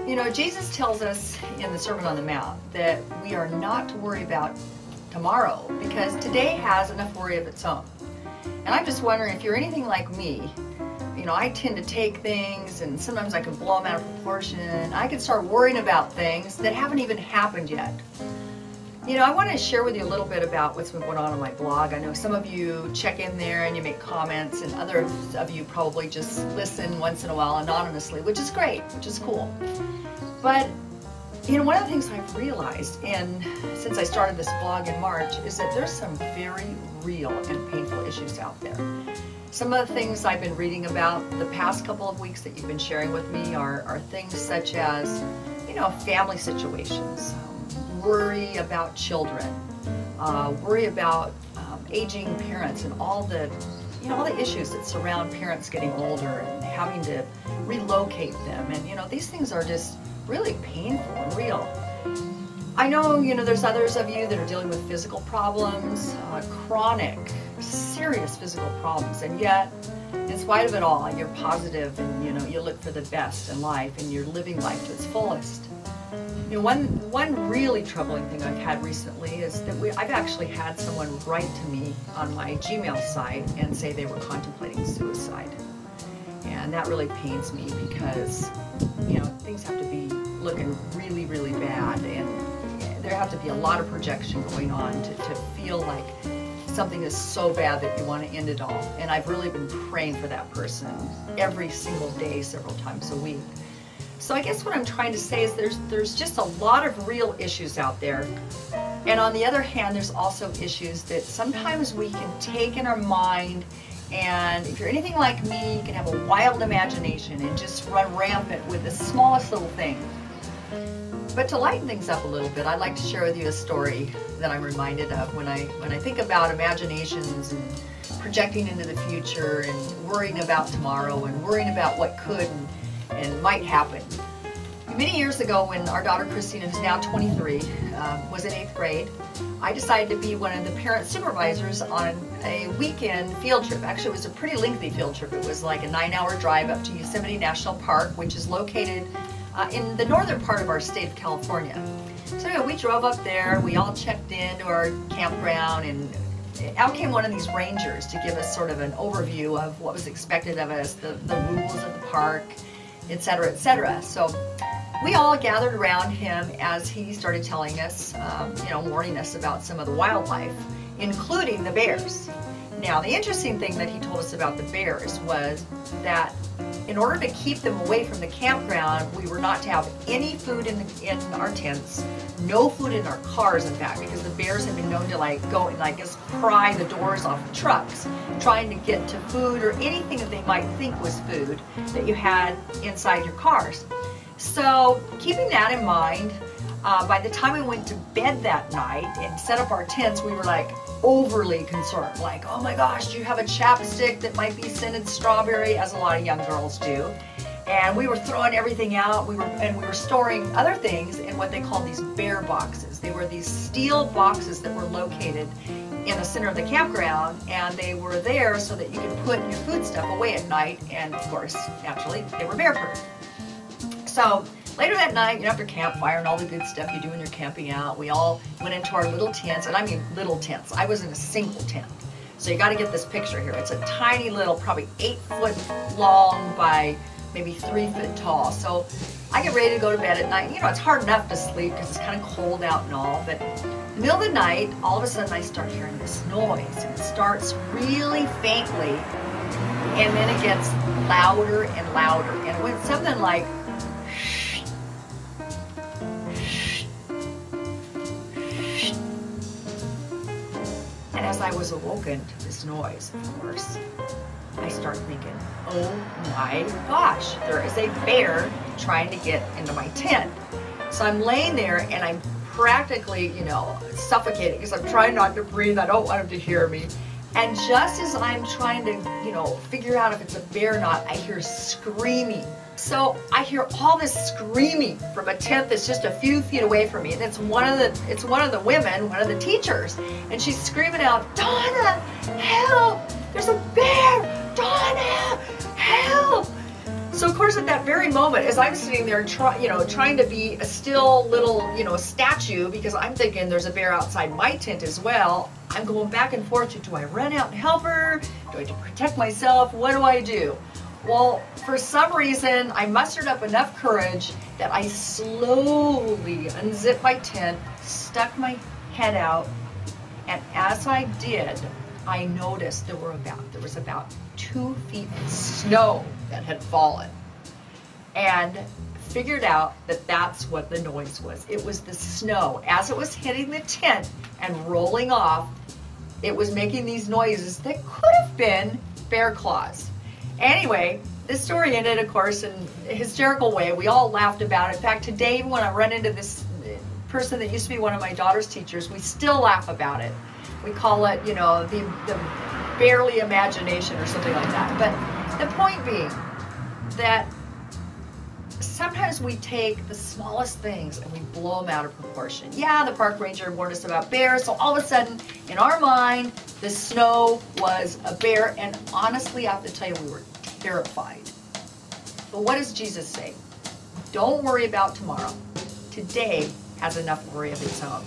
You know, Jesus tells us in the Sermon on the Mount that we are not to worry about tomorrow because today has enough worry of its own. And I'm just wondering if you're anything like me. You know, I tend to take things and sometimes I can blow them out of proportion. I can start worrying about things that haven't even happened yet. You know, I want to share with you a little bit about what's been going on my blog. I know some of you check in there and you make comments, and others of you probably just listen once in a while anonymously, which is great, which is cool. But, you know, one of the things I've realized, and since I started this blog in March, is that there's some very real and painful issues out there. Some of the things I've been reading about the past couple of weeks that you've been sharing with me are things such as, you know, family situations, worry about children, worry about aging parents and all the issues that surround parents getting older and having to relocate them. And, you know, these things are just really painful and real. I know, you know, there's others of you that are dealing with physical problems, chronic, serious physical problems, and yet, in spite of it all, you're positive and, you know, you look for the best in life and you're living life to its fullest. You know, one really troubling thing I've had recently is that I've actually had someone write to me on my Gmail site and say they were contemplating suicide. And that really pains me because, you know, things have to be looking really, really bad, and there have to be a lot of projection going on to feel like something is so bad that you want to end it all. And I've really been praying for that person every single day, several times a week. So I guess what I'm trying to say is there's just a lot of real issues out there. And on the other hand, there's also issues that sometimes we can take in our mind, and if you're anything like me, you can have a wild imagination and just run rampant with the smallest little thing. But to lighten things up a little bit, I'd like to share with you a story that I'm reminded of when I think about imaginations and projecting into the future and worrying about tomorrow and worrying about what could and might happen. Many years ago, when our daughter Christina, who's now 23, was in 8th grade, I decided to be one of the parent supervisors on a weekend field trip. Actually, it was a pretty lengthy field trip. It was like a 9-hour drive up to Yosemite National Park, which is located in the northern part of our state of California. So anyway, we drove up there, we all checked into our campground, and out came one of these rangers to give us sort of an overview of what was expected of us, the rules of the park, etc., etc. So we all gathered around him as he started telling us, you know, warning us about some of the wildlife, including the bears. Now, the interesting thing that he told us about the bears was that in order to keep them away from the campground, we were not to have any food in our tents, no food in our cars, in fact, because the bears have been known to go and just pry the doors off the trucks, trying to get to food or anything that they might think was food that you had inside your cars. So, keeping that in mind, by the time we went to bed that night and set up our tents, we were like overly concerned. Like, oh my gosh, do you have a chapstick that might be scented strawberry, as a lot of young girls do? And we were throwing everything out. We were storing other things in what they called these bear boxes. They were these steel boxes that were located in the center of the campground, and they were there so that you could put your food stuff away at night. And of course, naturally, they were bear-proof. So later that night, you know, after campfire and all the good stuff you do when you're camping out, we all went into our little tents, and I mean little tents. I was in a single tent. So you got to get this picture here. It's a tiny little, probably 8 foot long by maybe 3 foot tall. So I get ready to go to bed at night. You know, it's hard enough to sleep because it's kind of cold out and all, but in the middle of the night, all of a sudden I start hearing this noise, and it starts really faintly, and then it gets louder and louder. And it went something like, and as I was awoken to this noise, of course, I start thinking, oh my gosh, there is a bear trying to get into my tent. So I'm laying there and I'm practically, you know, suffocating because I'm trying not to breathe. I don't want him to hear me. And just as I'm trying to, you know, figure out if it's a bear or not, I hear screaming. So I hear all this screaming from a tent that's just a few feet away from me, and it's one of the women, one of the teachers, and she's screaming out, "Donna, help! There's a bear! Donna, help!" So of course course, at that very moment, as I'm sitting there, trying to be a still little, statue, because I'm thinking there's a bear outside my tent as well, I'm going back and forth. Do I run out and help her? Do I have to protect myself? What do I do? Well, for some reason, I mustered up enough courage that I slowly unzipped my tent, stuck my head out, and as I did, I noticed there was about 2 feet of snow that had fallen, and figured out that that's what the noise was. It was the snow. As it was hitting the tent and rolling off, it was making these noises that could have been bear claws. Anyway, this story ended, of course, in a hysterical way. We all laughed about it. In fact, today when I run into this person that used to be one of my daughter's teachers, we still laugh about it. We call it, the barely imagination or something like that. But the point being that sometimes we take the smallest things and we blow them out of proportion. Yeah, the park ranger warned us about bears, so all of a sudden, in our mind, the snow was a bear, and honestly, I have to tell you, we were terrified. But what does Jesus say? Don't worry about tomorrow. Today has enough worry of its own.